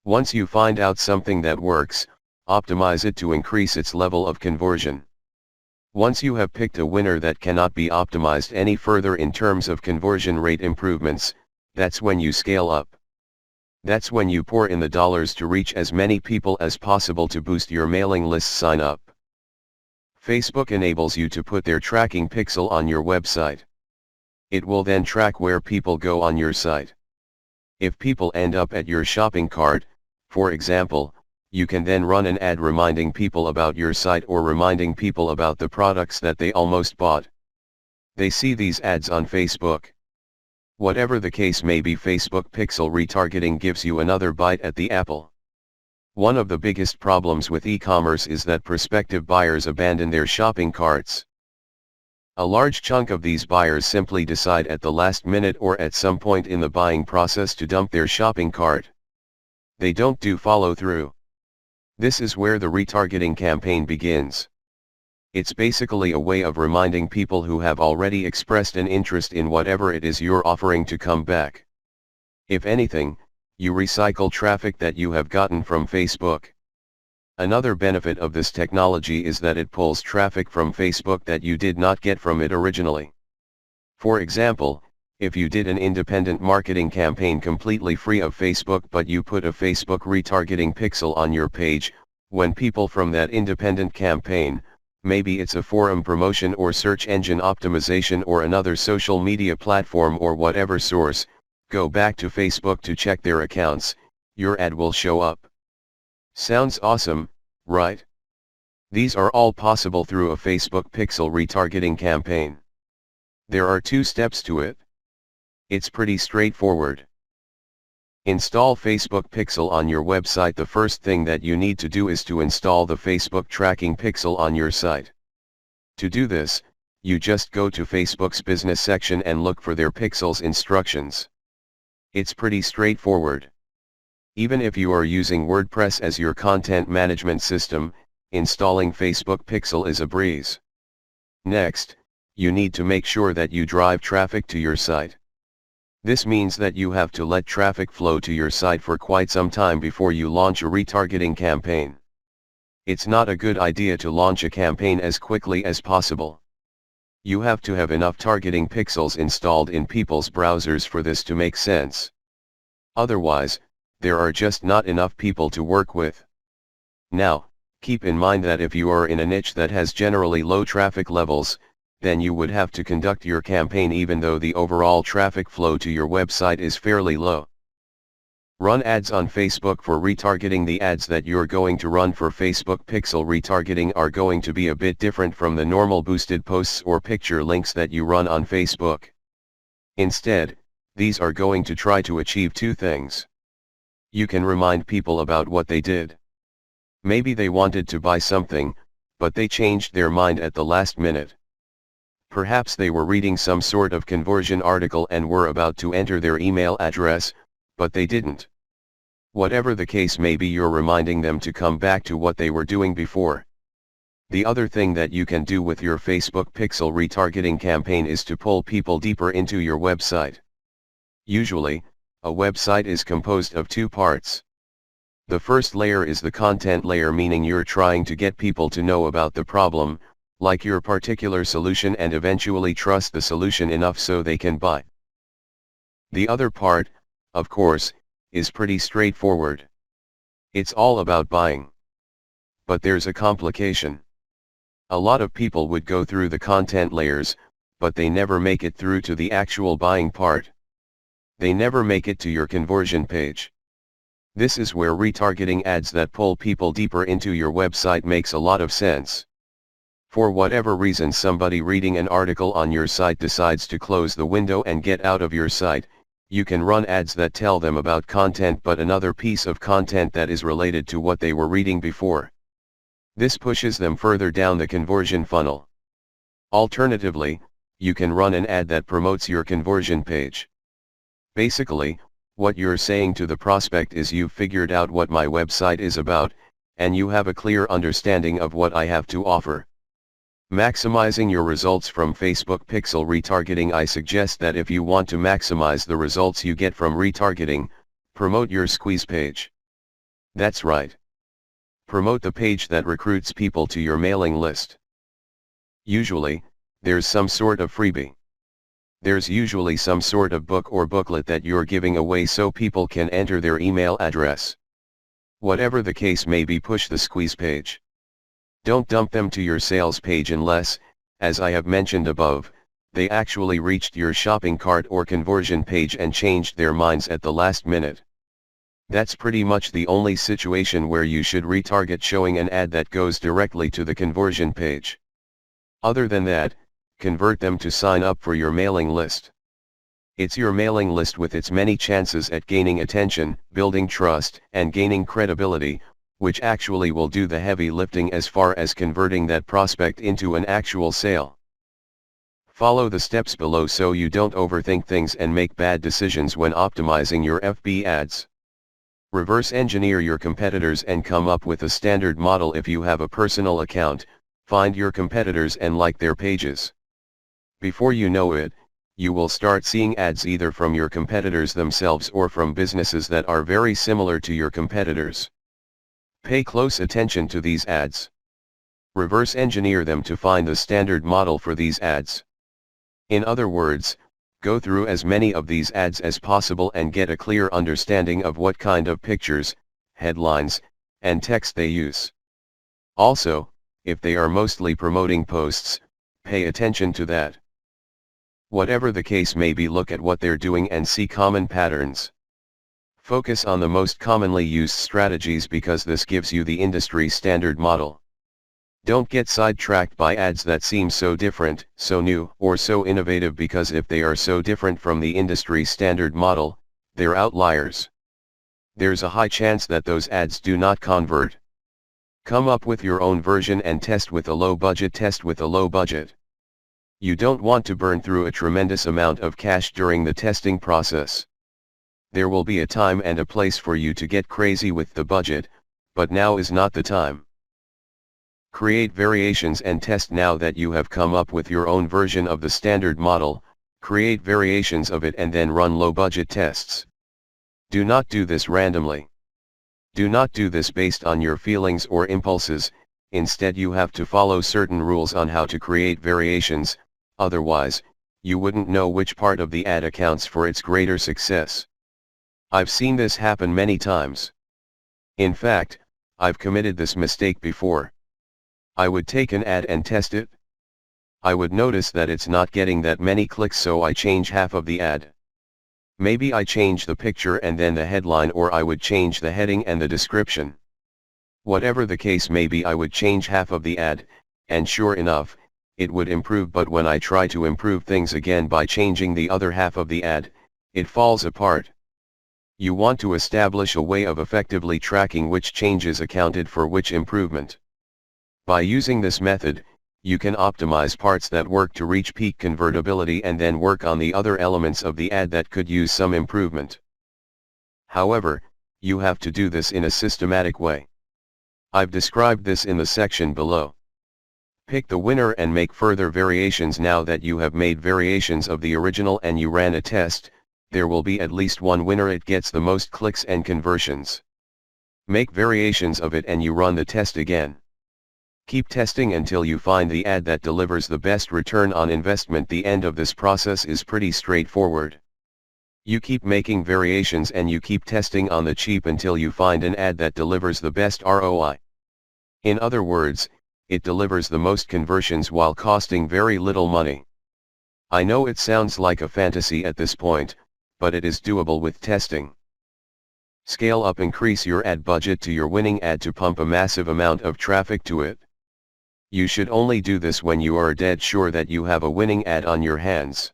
Once you find out something that works, optimize it to increase its level of conversion. Once you have picked a winner that cannot be optimized any further in terms of conversion rate improvements, that's when you scale up. That's when you pour in the dollars to reach as many people as possible to boost your mailing list sign up. Facebook enables you to put their tracking pixel on your website. It will then track where people go on your site. If people end up at your shopping cart, for example, you can then run an ad reminding people about your site or reminding people about the products that they almost bought. They see these ads on Facebook. Whatever the case may be, Facebook pixel retargeting gives you another bite at the apple. One of the biggest problems with e-commerce is that prospective buyers abandon their shopping carts. A large chunk of these buyers simply decide at the last minute or at some point in the buying process to dump their shopping cart. They don't do follow-through. This is where the retargeting campaign begins. It's basically a way of reminding people who have already expressed an interest in whatever it is you're offering to come back. If anything, you recycle traffic that you have gotten from Facebook. Another benefit of this technology is that it pulls traffic from Facebook that you did not get from it originally. For example, if you did an independent marketing campaign completely free of Facebook but you put a Facebook retargeting pixel on your page, when people from that independent campaign, maybe it's a forum promotion or search engine optimization or another social media platform or whatever source, go back to Facebook to check their accounts, your ad will show up. Sounds awesome, right? These are all possible through a Facebook pixel retargeting campaign. There are 2 steps to it. It's pretty straightforward. Install Facebook Pixel on your website. The first thing that you need to do is to install the Facebook tracking pixel on your site. To do this, you just go to Facebook's business section and look for their pixels instructions. It's pretty straightforward. Even if you are using WordPress as your content management system, installing Facebook Pixel is a breeze. Next, you need to make sure that you drive traffic to your site. This means that you have to let traffic flow to your site for quite some time before you launch a retargeting campaign. It's not a good idea to launch a campaign as quickly as possible. You have to have enough targeting pixels installed in people's browsers for this to make sense. Otherwise, there are just not enough people to work with. Now, keep in mind that if you are in a niche that has generally low traffic levels, then you would have to conduct your campaign even though the overall traffic flow to your website is fairly low. Run ads on Facebook for retargeting. The ads that you're going to run for Facebook Pixel retargeting are going to be a bit different from the normal boosted posts or picture links that you run on Facebook. Instead, these are going to try to achieve two things. You can remind people about what they did. Maybe they wanted to buy something, but they changed their mind at the last minute. Perhaps they were reading some sort of conversion article and were about to enter their email address, but they didn't. Whatever the case may be, you're reminding them to come back to what they were doing before. The other thing that you can do with your Facebook Pixel retargeting campaign is to pull people deeper into your website. Usually, a website is composed of two parts. The first layer is the content layer, meaning you're trying to get people to know about the problem, like your particular solution, and eventually trust the solution enough so they can buy. The other part, of course, is pretty straightforward. It's all about buying. But there's a complication. A lot of people would go through the content layers, but they never make it through to the actual buying part. They never make it to your conversion page. This is where retargeting ads that pull people deeper into your website makes a lot of sense. For whatever reason, somebody reading an article on your site decides to close the window and get out of your site. You can run ads that tell them about content, but another piece of content that is related to what they were reading before. This pushes them further down the conversion funnel. Alternatively, you can run an ad that promotes your conversion page. Basically, what you're saying to the prospect is, you've figured out what my website is about, and you have a clear understanding of what I have to offer. Maximizing your results from Facebook Pixel retargeting. I suggest that if you want to maximize the results you get from retargeting, promote your squeeze page. That's right. Promote the page that recruits people to your mailing list. Usually, there's some sort of freebie. There's usually some sort of book or booklet that you're giving away so people can enter their email address. Whatever the case may be, push the squeeze page. Don't dump them to your sales page unless, as I have mentioned above, they actually reached your shopping cart or conversion page and changed their minds at the last minute. That's pretty much the only situation where you should retarget, showing an ad that goes directly to the conversion page. Other than that, convert them to sign up for your mailing list. It's your mailing list with its many chances at gaining attention, building trust, and gaining credibility, which actually will do the heavy lifting as far as converting that prospect into an actual sale. Follow the steps below so you don't overthink things and make bad decisions when optimizing your FB ads. Reverse engineer your competitors and come up with a standard model. If you have a personal account, find your competitors and like their pages. Before you know it, you will start seeing ads either from your competitors themselves or from businesses that are very similar to your competitors. Pay close attention to these ads. Reverse engineer them to find the standard model for these ads. In other words, go through as many of these ads as possible and get a clear understanding of what kind of pictures, headlines, and text they use. Also, if they are mostly promoting posts, pay attention to that. Whatever the case may be, look at what they're doing and see common patterns. Focus on the most commonly used strategies because this gives you the industry standard model. Don't get sidetracked by ads that seem so different, so new, or so innovative, because if they are so different from the industry standard model, they're outliers. There's a high chance that those ads do not convert. Come up with your own version and test with a low budget. You don't want to burn through a tremendous amount of cash during the testing process. There will be a time and a place for you to get crazy with the budget, but now is not the time. Create variations and test. Now that you have come up with your own version of the standard model, create variations of it and then run low-budget tests. Do not do this randomly. Do not do this based on your feelings or impulses. Instead, you have to follow certain rules on how to create variations, otherwise, you wouldn't know which part of the ad accounts for its greater success. I've seen this happen many times. In fact, I've committed this mistake before. I would take an ad and test it. I would notice that it's not getting that many clicks, so I change half of the ad. Maybe I change the picture and then the headline, or I would change the heading and the description. Whatever the case may be, I would change half of the ad, and sure enough, it would improve. But when I try to improve things again by changing the other half of the ad, it falls apart. You want to establish a way of effectively tracking which changes accounted for which improvement. By using this method, you can optimize parts that work to reach peak convertibility and then work on the other elements of the ad that could use some improvement. However, you have to do this in a systematic way. I've described this in the section below. Pick the winner and make further variations. Now that you have made variations of the original and you ran a test, there will be at least one winner. It gets the most clicks and conversions. Make variations of it and you run the test again. Keep testing until you find the ad that delivers the best return on investment. The end of this process is pretty straightforward. You keep making variations and you keep testing on the cheap until you find an ad that delivers the best ROI. In other words, it delivers the most conversions while costing very little money. I know it sounds like a fantasy at this point, but it is doable with testing. Scale up. Increase your ad budget to your winning ad to pump a massive amount of traffic to it. You should only do this when you are dead sure that you have a winning ad on your hands.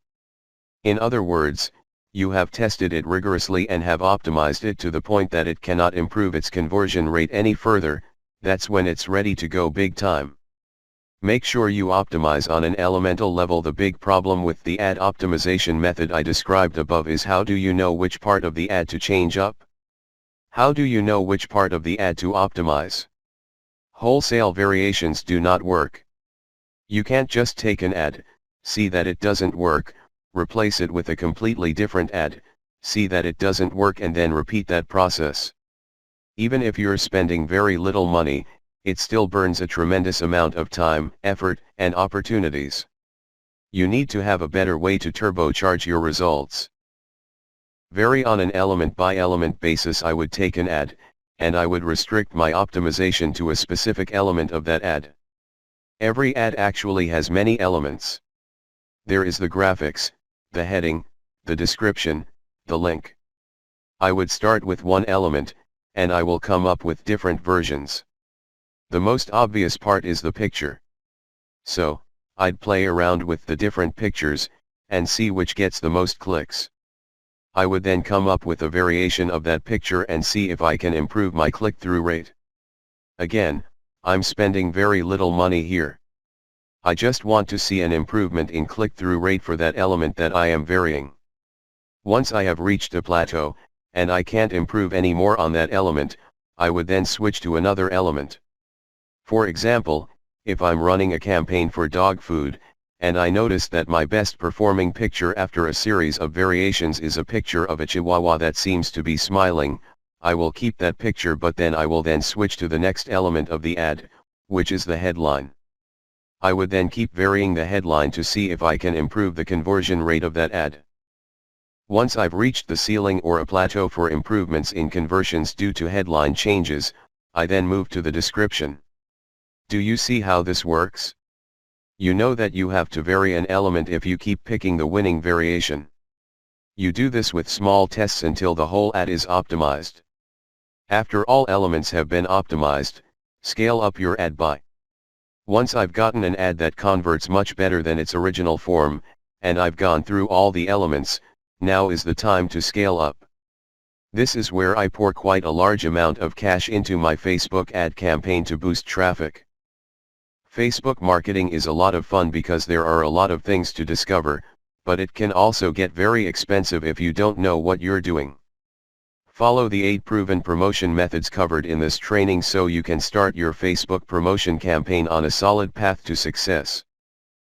In other words, you have tested it rigorously and have optimized it to the point that it cannot improve its conversion rate any further. That's when it's ready to go big time. Make sure you optimize on an elemental level. The big problem with the ad optimization method I described above is, how do you know which part of the ad to change up? How do you know which part of the ad to optimize? Wholesale variations do not work. You can't just take an ad, see that it doesn't work, replace it with a completely different ad, see that it doesn't work, and then repeat that process. Even if you're spending very little money, it still burns a tremendous amount of time, effort, and opportunities. You need to have a better way to turbocharge your results. Vary on an element by element basis. I would take an ad, and I would restrict my optimization to a specific element of that ad. Every ad actually has many elements. There is the graphics, the heading, the description, the link. I would start with one element, and I will come up with different versions. The most obvious part is the picture. So, I'd play around with the different pictures, and see which gets the most clicks. I would then come up with a variation of that picture and see if I can improve my click-through rate. Again, I'm spending very little money here. I just want to see an improvement in click-through rate for that element that I am varying. Once I have reached a plateau, and I can't improve any more on that element, I would then switch to another element. For example, if I'm running a campaign for dog food, and I notice that my best performing picture after a series of variations is a picture of a chihuahua that seems to be smiling, I will keep that picture, but then I will then switch to the next element of the ad, which is the headline. I would then keep varying the headline to see if I can improve the conversion rate of that ad. Once I've reached the ceiling or a plateau for improvements in conversions due to headline changes, I then move to the description. Do you see how this works? You know that you have to vary an element if you keep picking the winning variation. You do this with small tests until the whole ad is optimized. After all elements have been optimized, scale up your ad by. Once I've gotten an ad that converts much better than its original form, and I've gone through all the elements, now is the time to scale up. This is where I pour quite a large amount of cash into my Facebook ad campaign to boost traffic. Facebook marketing is a lot of fun because there are a lot of things to discover, but it can also get very expensive if you don't know what you're doing. Follow the 8 proven promotion methods covered in this training so you can start your Facebook promotion campaign on a solid path to success.